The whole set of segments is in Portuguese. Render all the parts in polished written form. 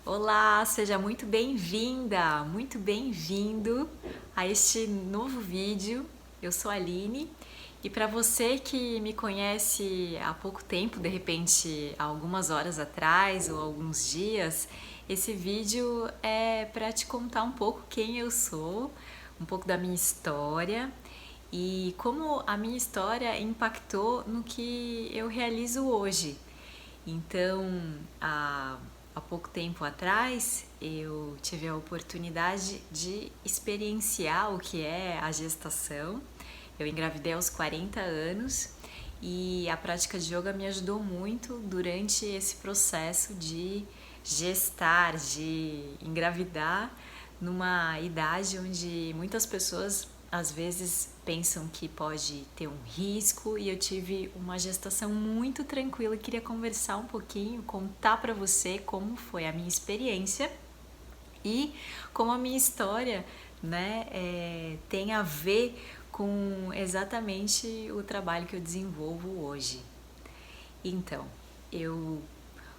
Olá, seja muito bem-vinda, muito bem-vindo a este novo vídeo. Eu sou a Aline e para você que me conhece há pouco tempo, de repente há algumas horas atrás ou alguns dias, esse vídeo é para te contar um pouco quem eu sou, um pouco da minha história e como a minha história impactou no que eu realizo hoje. Então, há pouco tempo atrás, eu tive a oportunidade de experienciar o que é a gestação. Eu engravidei aos 40 anos e a prática de yoga me ajudou muito durante esse processo de gestar, de engravidar numa idade onde muitas pessoas às vezes pensam que pode ter um risco, e eu tive uma gestação muito tranquila e queria conversar um pouquinho, contar para você como foi a minha experiência e como a minha história, né, tem a ver com exatamente o trabalho que eu desenvolvo hoje. Então, eu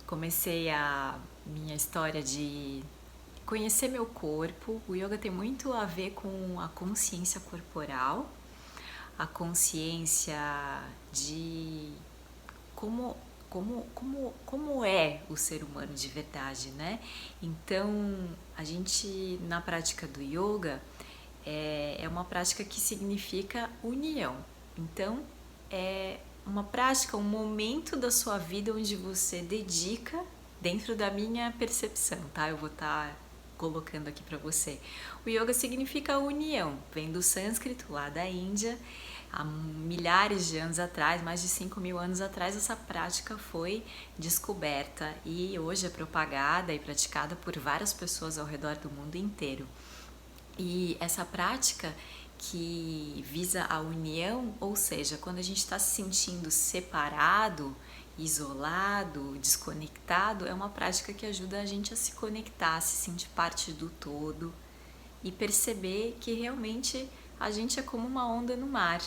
comecei a minha história de conhecer meu corpo. O yoga tem muito a ver com a consciência corporal, a consciência de como, como é o ser humano de verdade, né? Então, a gente, na prática do yoga, é uma prática que significa união. Então, é uma prática, um momento da sua vida onde você dedica, dentro da minha percepção, tá? Eu vou estar colocando aqui para você. O yoga significa união, vem do sânscrito lá da Índia. Há milhares de anos atrás, mais de 5.000 anos atrás, essa prática foi descoberta e hoje é propagada e praticada por várias pessoas ao redor do mundo inteiro. E essa prática que visa a união, ou seja, quando a gente está se sentindo separado, isolado, desconectado, é uma prática que ajuda a gente a se conectar, a se sentir parte do todo e perceber que realmente a gente é como uma onda no mar,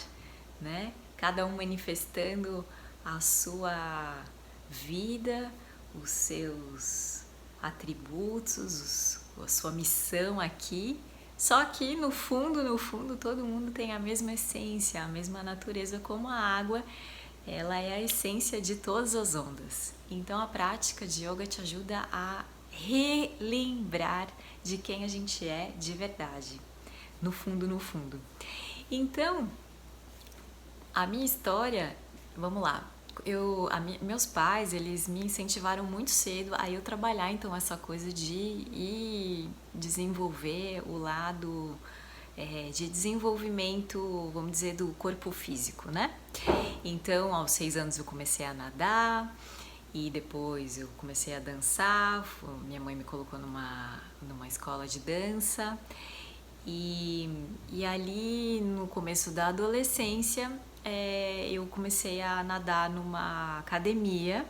né? Cada um manifestando a sua vida, os seus atributos, a sua missão aqui. Só que no fundo, todo mundo tem a mesma essência, a mesma natureza, como a água, ela é a essência de todas as ondas. Então a prática de yoga te ajuda a relembrar de quem a gente é de verdade, no fundo, no fundo. Então, a minha história, vamos lá. Meus pais, eles me incentivaram muito cedo a eu trabalhar, então, essa coisa de ir desenvolver o lado de desenvolvimento, vamos dizer, do corpo físico, né? Então, aos 6 anos eu comecei a nadar e depois eu comecei a dançar. Minha mãe me colocou numa escola de dança e ali no começo da adolescência eu comecei a nadar numa academia.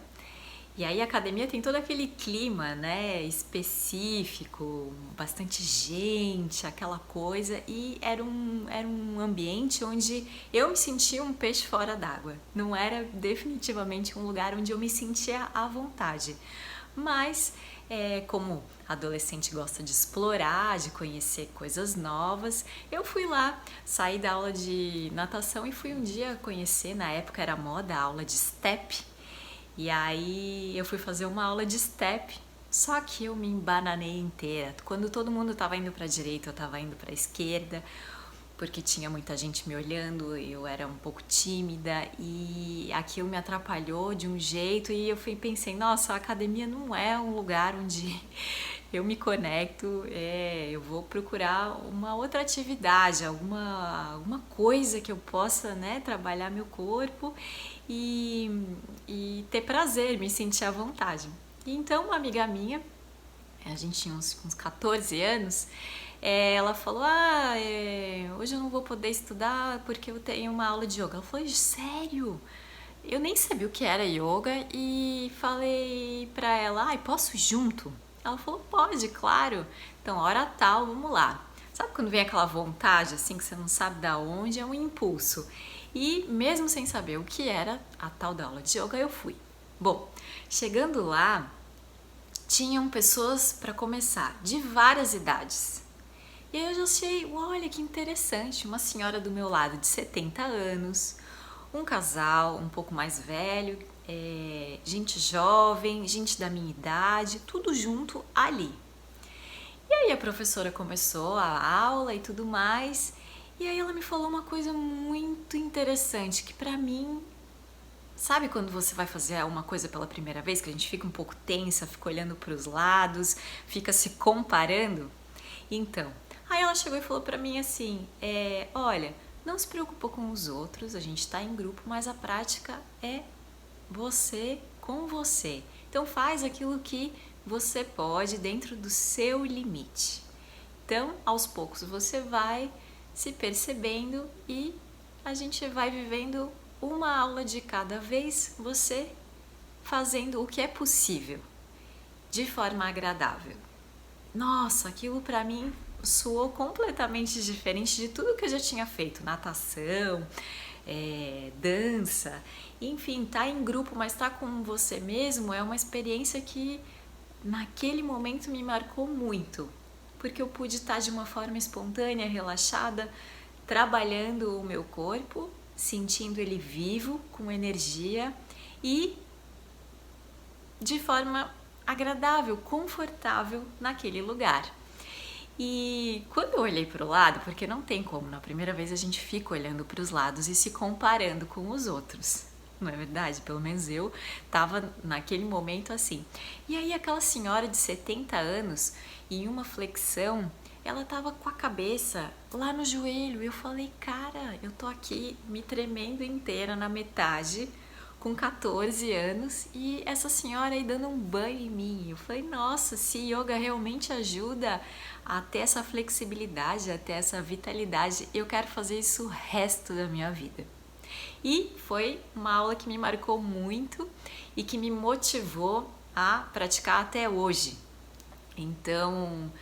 E aí a academia tem todo aquele clima, né, específico, bastante gente, aquela coisa, e era um ambiente onde eu me sentia um peixe fora d'água. Não era definitivamente um lugar onde eu me sentia à vontade. Mas, como adolescente gosta de explorar, de conhecer coisas novas, eu fui lá, saí da aula de natação e fui um dia conhecer, na época era moda, a aula de step. E aí eu fui fazer uma aula de step, só que eu me embananei inteira. Quando todo mundo estava indo para a direita, eu estava indo para a esquerda, porque tinha muita gente me olhando, eu era um pouco tímida e aquilo me atrapalhou de um jeito e pensei, nossa, a academia não é um lugar onde eu me conecto, eu vou procurar uma outra atividade, alguma coisa que eu possa, né, trabalhar meu corpo e ter prazer, me sentir à vontade. E então uma amiga minha, a gente tinha uns 14 anos, ela falou, hoje eu não vou poder estudar porque eu tenho uma aula de yoga. Ela falou, sério? Eu nem sabia o que era yoga e falei pra ela, posso ir junto? Ela falou, pode, claro. Então, hora tal, vamos lá. Sabe quando vem aquela vontade, assim, que você não sabe da onde, é um impulso. E mesmo sem saber o que era a tal da aula de yoga, eu fui. Bom, chegando lá, tinham pessoas para começar, de várias idades. E aí eu já achei, olha que interessante, uma senhora do meu lado de 70 anos, um casal um pouco mais velho, gente jovem, gente da minha idade, tudo junto ali. E aí a professora começou a aula e tudo mais, e aí ela me falou uma coisa muito interessante, que pra mim, sabe quando você vai fazer uma coisa pela primeira vez, que a gente fica um pouco tensa, fica olhando para os lados, fica se comparando? Então, aí ela chegou e falou pra mim assim, olha, não se preocupa com os outros, a gente tá em grupo, mas a prática é você com você. Então faz aquilo que você pode dentro do seu limite. Então, aos poucos você vai se percebendo e a gente vai vivendo uma aula de cada vez, você fazendo o que é possível, de forma agradável. Nossa, aquilo pra mim soou completamente diferente de tudo que eu já tinha feito, natação, dança, enfim, tá em grupo, mas tá com você mesmo é uma experiência que naquele momento me marcou muito, porque eu pude estar de uma forma espontânea, relaxada, trabalhando o meu corpo, sentindo ele vivo, com energia e de forma agradável, confortável naquele lugar. E quando eu olhei para o lado, porque não tem como, na primeira vez a gente fica olhando para os lados e se comparando com os outros, não é verdade? Pelo menos eu estava naquele momento assim. E aí aquela senhora de 70 anos, em uma flexão, ela estava com a cabeça lá no joelho. Eu falei, cara, eu tô aqui me tremendo inteira na metade, com 14 anos, e essa senhora aí dando um banho em mim. Eu falei, nossa, se yoga realmente ajuda a ter essa flexibilidade, a ter essa vitalidade, eu quero fazer isso o resto da minha vida. E foi uma aula que me marcou muito e que me motivou a praticar até hoje. Então,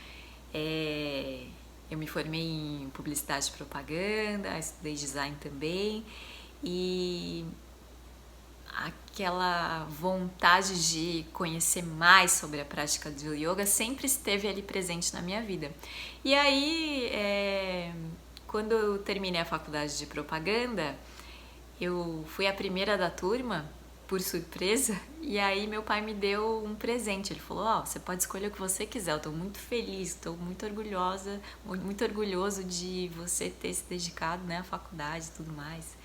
eu me formei em publicidade e propaganda, estudei design também, e aquela vontade de conhecer mais sobre a prática do yoga sempre esteve ali presente na minha vida. E aí, quando eu terminei a faculdade de propaganda, eu fui a primeira da turma, por surpresa, e aí meu pai me deu um presente. Ele falou, você pode escolher o que você quiser, eu estou muito feliz, estou muito orgulhosa, muito orgulhoso de você ter se dedicado, né, à faculdade e tudo mais.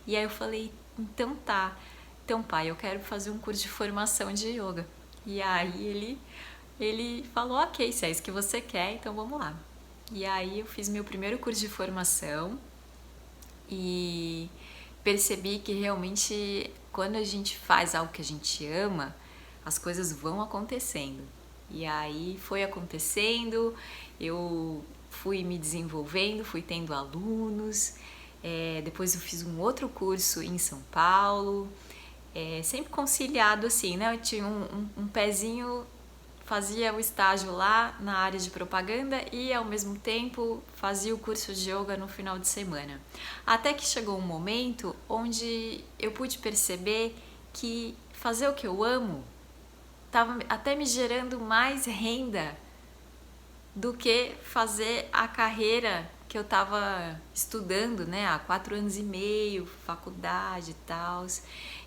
E aí eu falei, então tá, então pai, eu quero fazer um curso de formação de yoga. E aí ele falou, ok, se é isso que você quer, então vamos lá. E aí eu fiz meu primeiro curso de formação e percebi que realmente quando a gente faz algo que a gente ama, as coisas vão acontecendo. E aí foi acontecendo, eu fui me desenvolvendo, fui tendo alunos, depois eu fiz um outro curso em São Paulo, sempre conciliado assim, né? Eu tinha um pezinho, fazia o estágio lá na área de propaganda e ao mesmo tempo fazia o curso de yoga no final de semana. Até que chegou um momento onde eu pude perceber que fazer o que eu amo estava até me gerando mais renda do que fazer a carreira que eu estava estudando, né, há 4 anos e meio, faculdade e tal.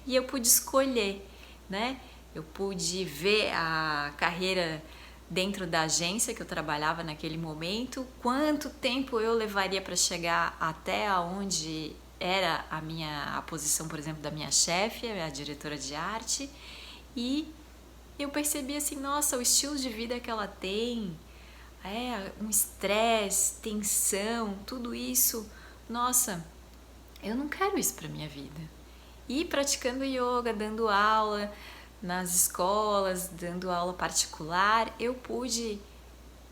E eu pude escolher, né? Eu pude ver a carreira dentro da agência que eu trabalhava naquele momento, quanto tempo eu levaria para chegar até onde era a posição, por exemplo, da minha chefe, a diretora de arte, e eu percebi assim, nossa, o estilo de vida que ela tem, um estresse, tensão, tudo isso, nossa, eu não quero isso para minha vida. E praticando yoga, dando aula nas escolas, dando aula particular, eu pude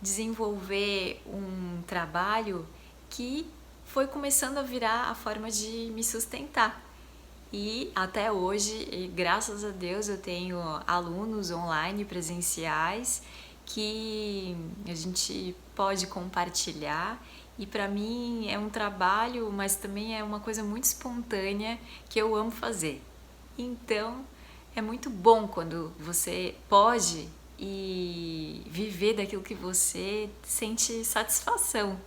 desenvolver um trabalho que foi começando a virar a forma de me sustentar. E até hoje, graças a Deus, eu tenho alunos online, presenciais, que a gente pode compartilhar. E para mim é um trabalho, mas também é uma coisa muito espontânea que eu amo fazer. Então, é muito bom quando você pode e viver daquilo que você sente satisfação.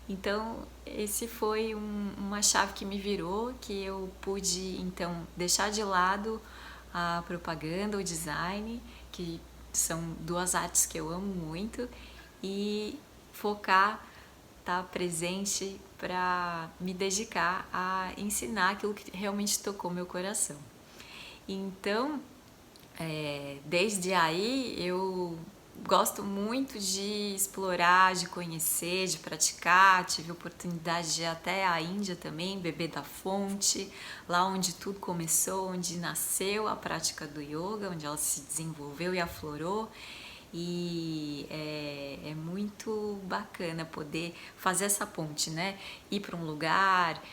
Então, esse foi uma chave que me virou, que eu pude então deixar de lado a propaganda, o design, que são duas artes que eu amo muito, e focar, estar presente para me dedicar a ensinar aquilo que realmente tocou meu coração. Então, desde aí eu gosto muito de explorar, de conhecer, de praticar. Tive a oportunidade de ir até a Índia também, beber da fonte, lá onde tudo começou, onde nasceu a prática do yoga, onde ela se desenvolveu e aflorou. E é muito bacana poder fazer essa ponte, né? Ir para um lugar,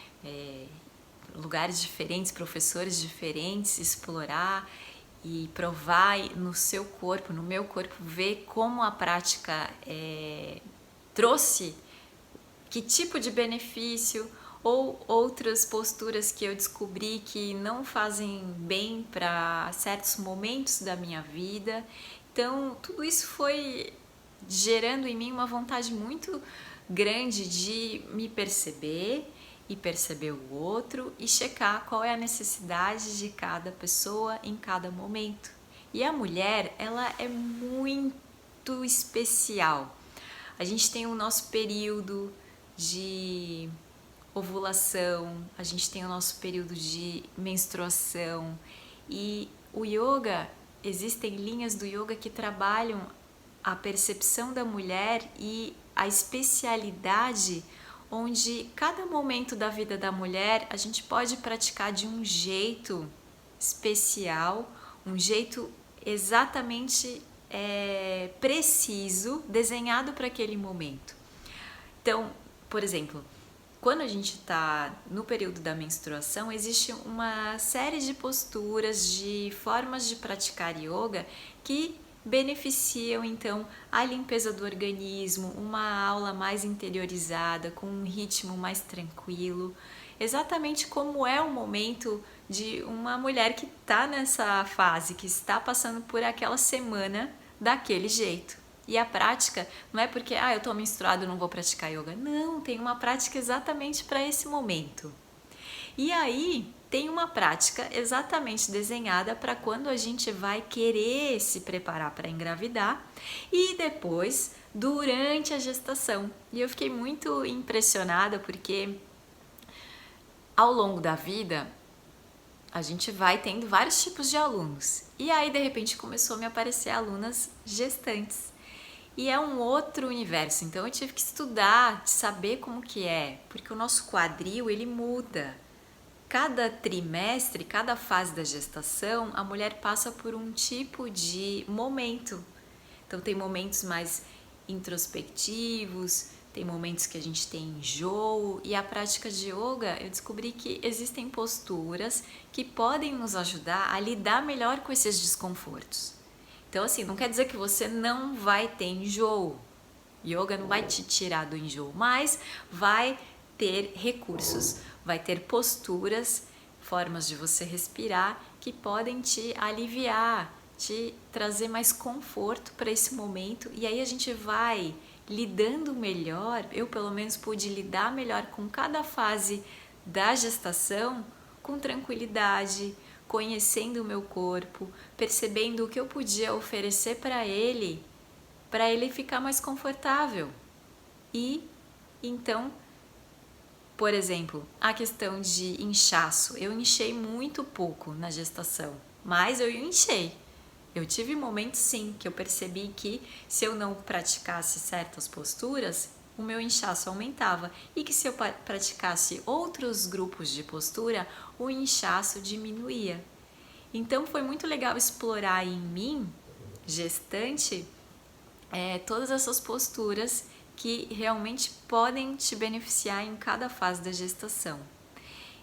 lugares diferentes, professores diferentes, explorar e provar no seu corpo, no meu corpo, ver como a prática trouxe que tipo de benefício, ou outras posturas que eu descobri que não fazem bem para certos momentos da minha vida. Então, tudo isso foi gerando em mim uma vontade muito grande de me perceber e perceber o outro e checar qual é a necessidade de cada pessoa em cada momento. E a mulher, ela é muito especial. A gente tem o nosso período de ovulação, a gente tem o nosso período de menstruação, e o yoga, existem linhas do yoga que trabalham a percepção da mulher e a especialidade, onde cada momento da vida da mulher a gente pode praticar de um jeito especial, um jeito exatamente preciso, desenhado para aquele momento. Então, por exemplo, quando a gente está no período da menstruação, existe uma série de posturas, de formas de praticar yoga que beneficiam então a limpeza do organismo, uma aula mais interiorizada, com um ritmo mais tranquilo, exatamente como é o momento de uma mulher que está nessa fase, que está passando por aquela semana daquele jeito. E a prática não é porque eu estou menstruada e não vou praticar yoga. Não, tem uma prática exatamente para esse momento. E aí tem uma prática exatamente desenhada para quando a gente vai querer se preparar para engravidar e depois durante a gestação. E eu fiquei muito impressionada porque ao longo da vida a gente vai tendo vários tipos de alunos. E aí de repente começou a me aparecer alunas gestantes. E é um outro universo, então eu tive que estudar, saber como que é, porque o nosso quadril ele muda. Cada trimestre, cada fase da gestação, a mulher passa por um tipo de momento. Então tem momentos mais introspectivos, tem momentos que a gente tem enjoo, e a prática de yoga eu descobri que existem posturas que podem nos ajudar a lidar melhor com esses desconfortos. Então assim, não quer dizer que você não vai ter enjoo. Yoga não vai te tirar do enjoo, mas vai ter recursos, vai ter posturas, formas de você respirar que podem te aliviar, te trazer mais conforto para esse momento, e aí a gente vai lidando melhor. Eu pelo menos pude lidar melhor com cada fase da gestação com tranquilidade, conhecendo o meu corpo, percebendo o que eu podia oferecer para ele ficar mais confortável. E então, por exemplo, a questão de inchaço. Eu inchei muito pouco na gestação, mas eu inchei. Eu tive momentos sim que eu percebi que se eu não praticasse certas posturas, o meu inchaço aumentava, e que se eu praticasse outros grupos de postura, o inchaço diminuía. Então foi muito legal explorar em mim, gestante, todas essas posturas que realmente podem te beneficiar em cada fase da gestação.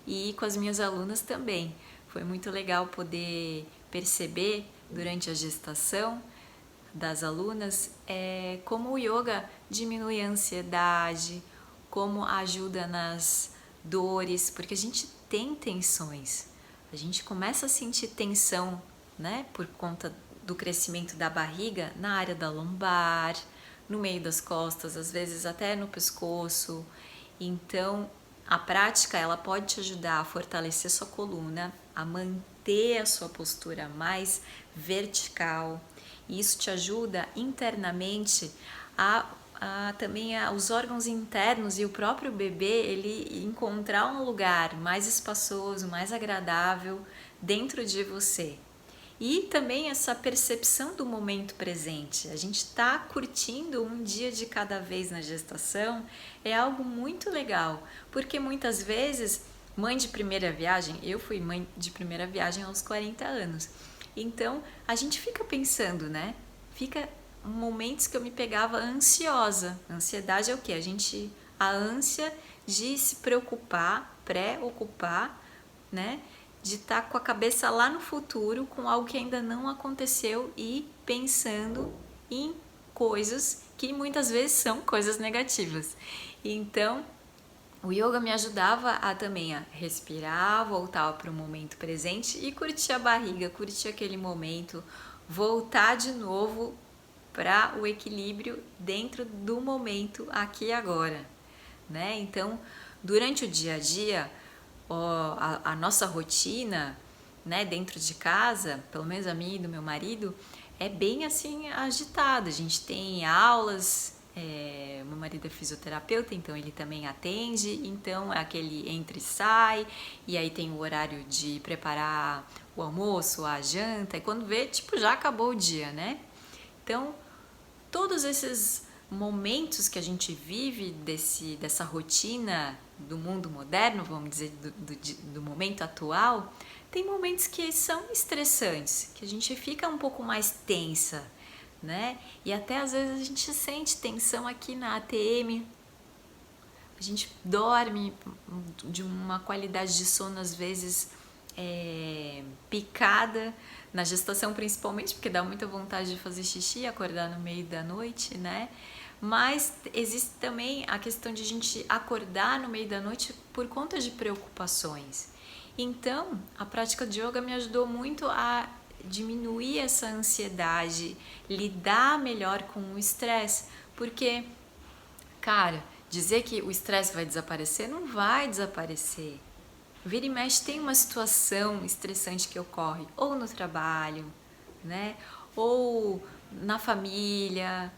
E com as minhas alunas também. Foi muito legal poder perceber durante a gestação das alunas como o yoga diminui a ansiedade, como ajuda nas dores, porque a gente tem tensões, a gente começa a sentir tensão, né, por conta do crescimento da barriga na área da lombar, no meio das costas, às vezes até no pescoço. Então, a prática ela pode te ajudar a fortalecer sua coluna, a manter a sua postura mais vertical. E isso te ajuda internamente também os órgãos internos e o próprio bebê ele encontrar um lugar mais espaçoso, mais agradável dentro de você. E também essa percepção do momento presente. A gente está curtindo um dia de cada vez na gestação, é algo muito legal, porque muitas vezes, mãe de primeira viagem, eu fui mãe de primeira viagem aos 40 anos, então a gente fica pensando, né? Fica momentos que eu me pegava ansiosa. Ansiedade é o quê? A ânsia de se preocupar, preocupar, né? De estar com a cabeça lá no futuro, com algo que ainda não aconteceu e pensando em coisas que muitas vezes são coisas negativas. Então, o yoga me ajudava também a respirar, voltar para o momento presente e curtir a barriga, curtir aquele momento, voltar de novo para o equilíbrio dentro do momento aqui e agora, né? Então, durante o dia a dia, a nossa rotina, né, dentro de casa, pelo menos a minha e do meu marido, é bem assim agitada. A gente tem aulas, meu marido é fisioterapeuta, então ele também atende, então é aquele entra e sai, e aí tem o horário de preparar o almoço, a janta, e quando vê, tipo, já acabou o dia, né? Então, todos esses momentos que a gente vive dessa rotina do mundo moderno, vamos dizer, do momento atual, tem momentos que são estressantes, que a gente fica um pouco mais tensa, né? E até às vezes a gente sente tensão aqui na ATM, a gente dorme de uma qualidade de sono às vezes picada, na gestação principalmente, porque dá muita vontade de fazer xixi e acordar no meio da noite, né? Mas existe também a questão de a gente acordar no meio da noite por conta de preocupações. Então, a prática de yoga me ajudou muito a diminuir essa ansiedade, lidar melhor com o estresse, porque, cara, dizer que o estresse vai desaparecer, não vai desaparecer. Vira e mexe tem uma situação estressante que ocorre ou no trabalho, né? Ou na família,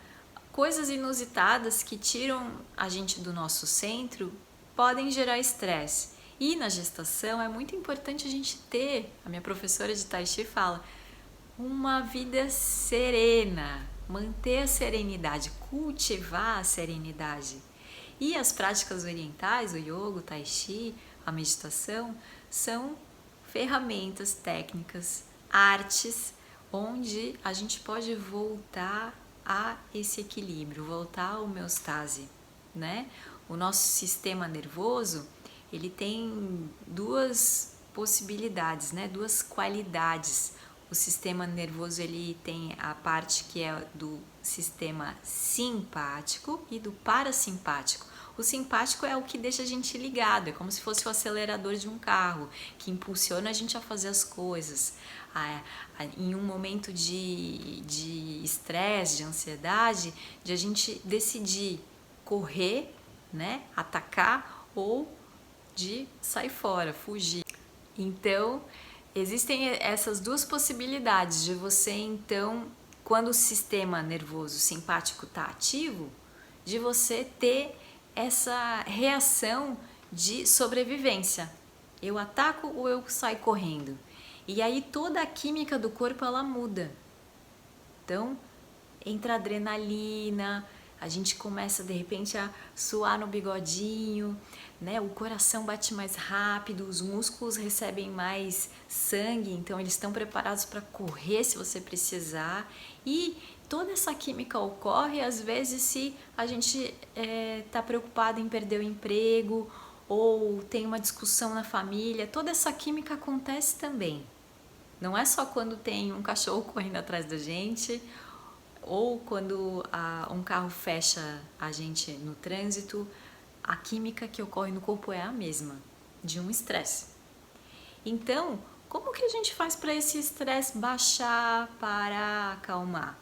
coisas inusitadas que tiram a gente do nosso centro podem gerar estresse. E na gestação é muito importante a gente ter, a minha professora de Tai Chi fala, uma vida serena, manter a serenidade, cultivar a serenidade. E as práticas orientais, o yoga, o tai chi, a meditação, são ferramentas, técnicas, artes, onde a gente pode voltar a esse equilíbrio, voltar à homeostase, né? O nosso sistema nervoso, ele tem duas possibilidades, né? Duas qualidades. O sistema nervoso ele tem a parte que é do sistema simpático e do parasimpático. O simpático é o que deixa a gente ligado, é como se fosse o acelerador de um carro, que impulsiona a gente a fazer as coisas. Em um momento de estresse, de ansiedade, de a gente decidir correr, né, atacar ou de sair fora, fugir. Então, existem essas duas possibilidades de você, então, quando o sistema nervoso simpático está ativo, de você ter essa reação de sobrevivência. Eu ataco ou eu saio correndo? E aí toda a química do corpo ela muda. Então, entra adrenalina, a gente começa de repente a suar no bigodinho, né? O coração bate mais rápido, os músculos recebem mais sangue, então eles estão preparados para correr se você precisar. E toda essa química ocorre às vezes se a gente está preocupado em perder o emprego ou tem uma discussão na família. Toda essa química acontece também. Não é só quando tem um cachorro correndo atrás da gente ou quando um carro fecha a gente no trânsito. A química que ocorre no corpo é a mesma, de um estresse. Então, como que a gente faz para esse estresse baixar, parar, acalmar?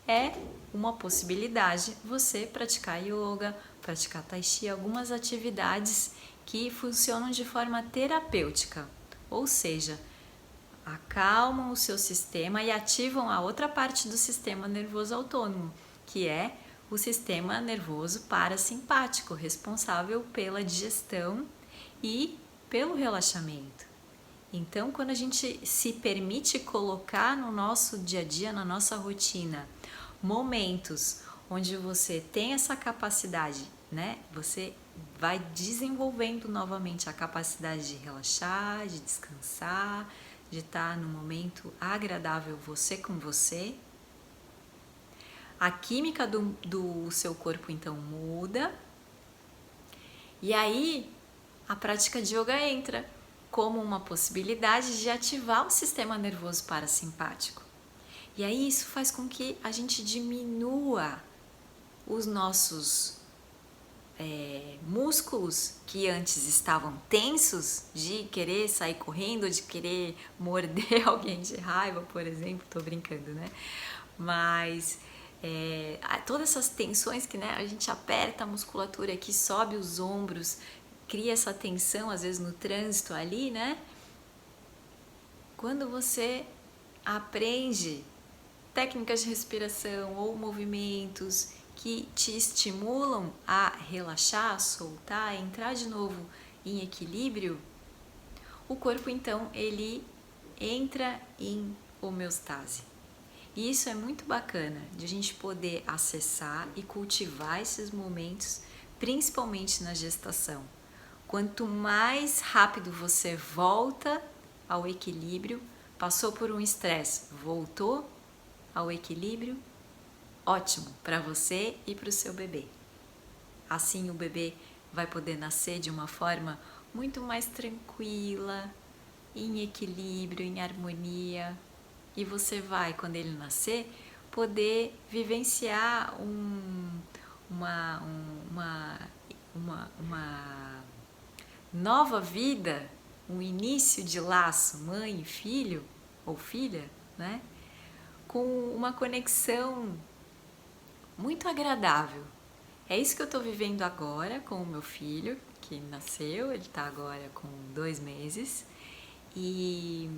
É uma possibilidade você praticar yoga, praticar tai chi, algumas atividades que funcionam de forma terapêutica, ou seja, acalmam o seu sistema e ativam a outra parte do sistema nervoso autônomo, que é o sistema nervoso parasimpático, responsável pela digestão e pelo relaxamento. Então, quando a gente se permite colocar no nosso dia a dia, na nossa rotina, momentos onde você tem essa capacidade, né? Você vai desenvolvendo novamente a capacidade de relaxar, de descansar, de estar num momento agradável você com você. A química do seu corpo então muda. E aí a prática de yoga entra como uma possibilidade de ativar o sistema nervoso parasimpático. E aí isso faz com que a gente diminua os nossos músculos que antes estavam tensos, de querer sair correndo, de querer morder alguém de raiva, por exemplo, tô brincando, né? Mas todas essas tensões que, né, a gente aperta a musculatura aqui, sobe os ombros, cria essa tensão às vezes no trânsito ali, né? Quando você aprende técnicas de respiração ou movimentos que te estimulam a relaxar, soltar, entrar de novo em equilíbrio, o corpo então ele entra em homeostase. E isso é muito bacana de a gente poder acessar e cultivar esses momentos, principalmente na gestação. Quanto mais rápido você volta ao equilíbrio, passou por um estresse, voltou ao equilíbrio, ótimo para você e para o seu bebê. Assim o bebê vai poder nascer de uma forma muito mais tranquila, em equilíbrio, em harmonia. E você vai, quando ele nascer, poder vivenciar uma nova vida, um início de laço mãe e filho ou filha, né? Com uma conexão muito agradável. É isso que eu estou vivendo agora com o meu filho, que nasceu, ele está agora com 2 meses e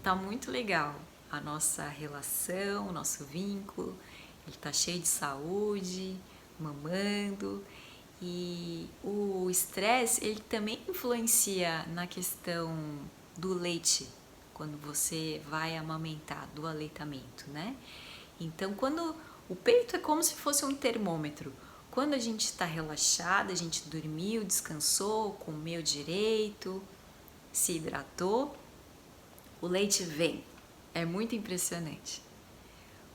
tá muito legal a nossa relação, o nosso vínculo. Ele está cheio de saúde, mamando, e o estresse ele também influencia na questão do leite quando você vai amamentar, do aleitamento, né? Então, quando o peito é como se fosse um termômetro. Quando a gente está relaxada, a gente dormiu, descansou, comeu direito, se hidratou, o leite vem. É muito impressionante.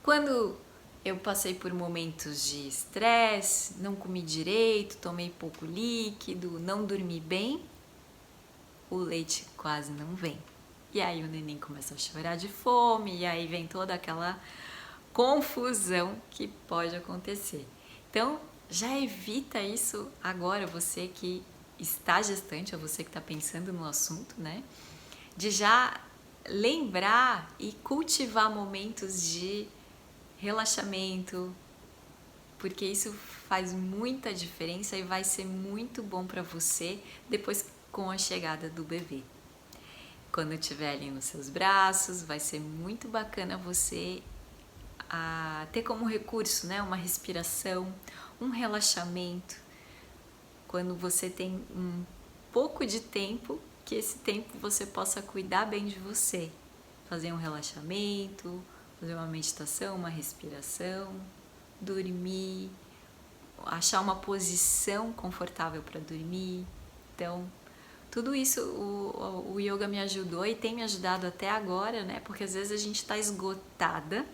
Quando eu passei por momentos de estresse, não comi direito, tomei pouco líquido, não dormi bem, o leite quase não vem. E aí o neném começa a chorar de fome, e aí vem toda aquela confusão que pode acontecer. Então, já evita isso agora, você que está gestante, ou você que está pensando no assunto, né? De já lembrar e cultivar momentos de relaxamento, porque isso faz muita diferença e vai ser muito bom para você depois com a chegada do bebê. Quando estiver ali nos seus braços, vai ser muito bacana você ter como recurso, né, uma respiração, um relaxamento. Quando você tem um pouco de tempo, que esse tempo você possa cuidar bem de você. Fazer um relaxamento, fazer uma meditação, uma respiração, dormir, achar uma posição confortável para dormir. Então, tudo isso o yoga me ajudou e tem me ajudado até agora, né? Porque às vezes a gente está esgotada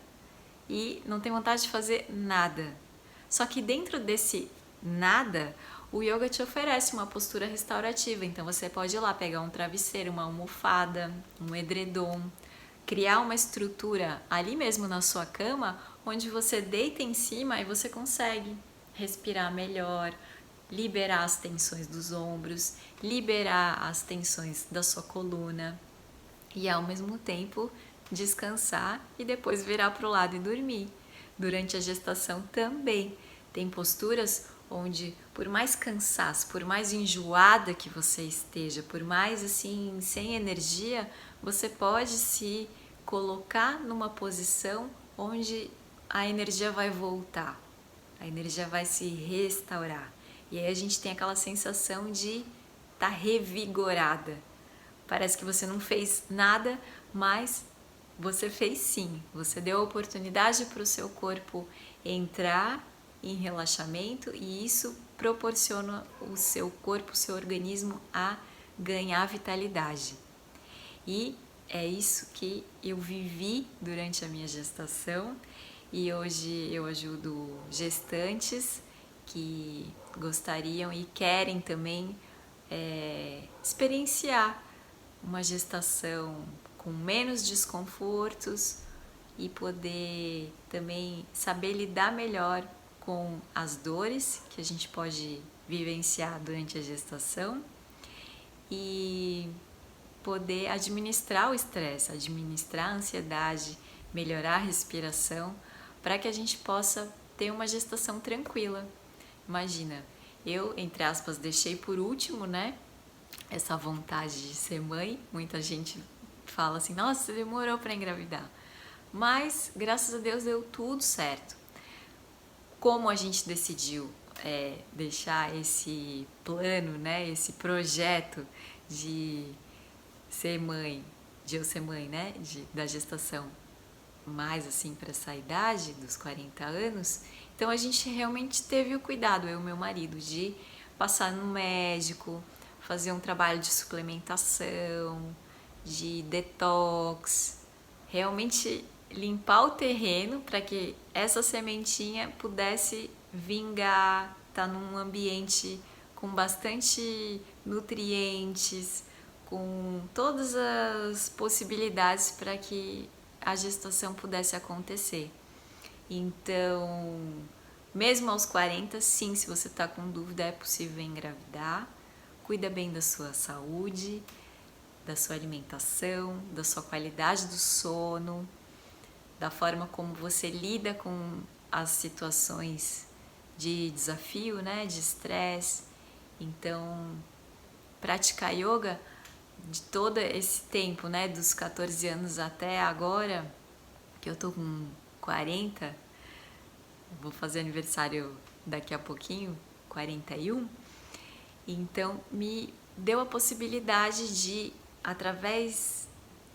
e não tem vontade de fazer nada. Só que dentro desse nada, o yoga te oferece uma postura restaurativa. Então você pode ir lá pegar um travesseiro, uma almofada, um edredom, criar uma estrutura ali mesmo na sua cama, onde você deita em cima e você consegue respirar melhor, liberar as tensões dos ombros, liberar as tensões da sua coluna. e ao mesmo tempo descansar e depois virar para o lado e dormir. Durante a gestação também tem posturas onde, por mais cansaço, por mais enjoada que você esteja, por mais assim sem energia, você pode se colocar numa posição onde a energia vai voltar, a energia vai se restaurar. E aí a gente tem aquela sensação de estar revigorada. Parece que você não fez nada, mas você fez sim. Você deu a oportunidade para o seu corpo entrar em relaxamento e isso proporciona o seu corpo, o seu organismo a ganhar vitalidade. E é isso que eu vivi durante a minha gestação e hoje eu ajudo gestantes que gostariam e querem também experienciar uma gestação com menos desconfortos e poder também saber lidar melhor com as dores que a gente pode vivenciar durante a gestação e poder administrar o estresse, administrar a ansiedade, melhorar a respiração, para que a gente possa ter uma gestação tranquila. Imagina, eu, entre aspas, deixei por último, né, essa vontade de ser mãe. Muita gente fala assim, nossa, você demorou para engravidar. Mas, graças a Deus, deu tudo certo. Como a gente decidiu deixar esse plano, né, esse projeto de ser mãe, de eu ser mãe, né, da gestação, mais assim para essa idade dos 40 anos, então a gente realmente teve o cuidado, eu e meu marido, de passar no médico, fazer um trabalho de suplementação, de detox, realmente limpar o terreno para que essa sementinha pudesse vingar, estar num ambiente com bastante nutrientes, com todas as possibilidades para que a gestação pudesse acontecer. Então, mesmo aos 40, sim, se você está com dúvida, é possível engravidar. Cuida bem da sua saúde, da sua alimentação, da sua qualidade do sono, da forma como você lida com as situações de desafio, né, de estresse. Então, praticar yoga de todo esse tempo, né, dos 14 anos até agora, que eu tô com 40, vou fazer aniversário daqui a pouquinho, 41, então me deu a possibilidade de, através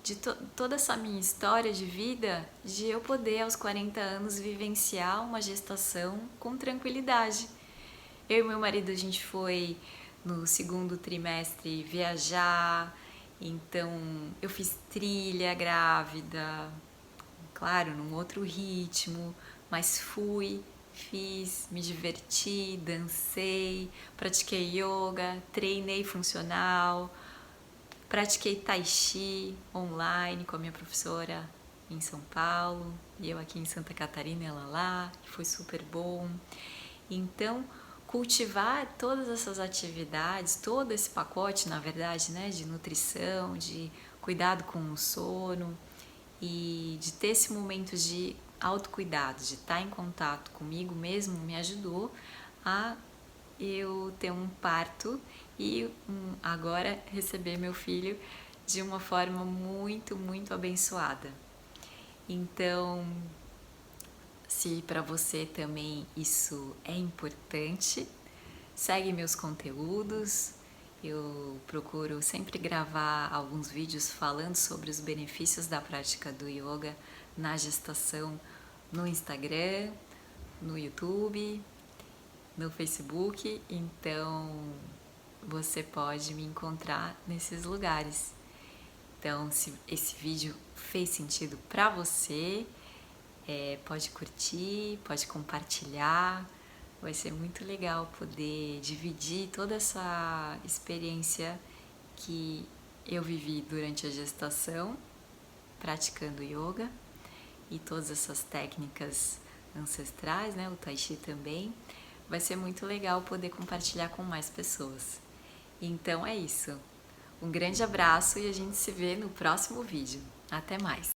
de toda essa minha história de vida, de eu poder aos 40 anos vivenciar uma gestação com tranquilidade. Eu e meu marido, a gente foi no segundo trimestre viajar, então eu fiz trilha grávida, claro, num outro ritmo, mas fui, fiz, me diverti, dancei, pratiquei yoga, treinei funcional, pratiquei tai chi online com a minha professora em São Paulo e eu aqui em Santa Catarina, ela lá, que foi super bom. Então, cultivar todas essas atividades, todo esse pacote, na verdade, né, de nutrição, de cuidado com o sono e de ter esse momento de autocuidado, de estar em contato comigo mesmo, me ajudou a eu ter um parto e agora receber meu filho de uma forma muito, muito abençoada. Então, se para você também isso é importante, segue meus conteúdos. Eu procuro sempre gravar alguns vídeos falando sobre os benefícios da prática do yoga na gestação no Instagram, no YouTube, no Facebook. Então você pode me encontrar nesses lugares. Então, se esse vídeo fez sentido para você, pode curtir, pode compartilhar. Vai ser muito legal poder dividir toda essa experiência que eu vivi durante a gestação, praticando yoga e todas essas técnicas ancestrais, né? O tai chi também. Vai ser muito legal poder compartilhar com mais pessoas. Então é isso. Um grande abraço e a gente se vê no próximo vídeo. Até mais!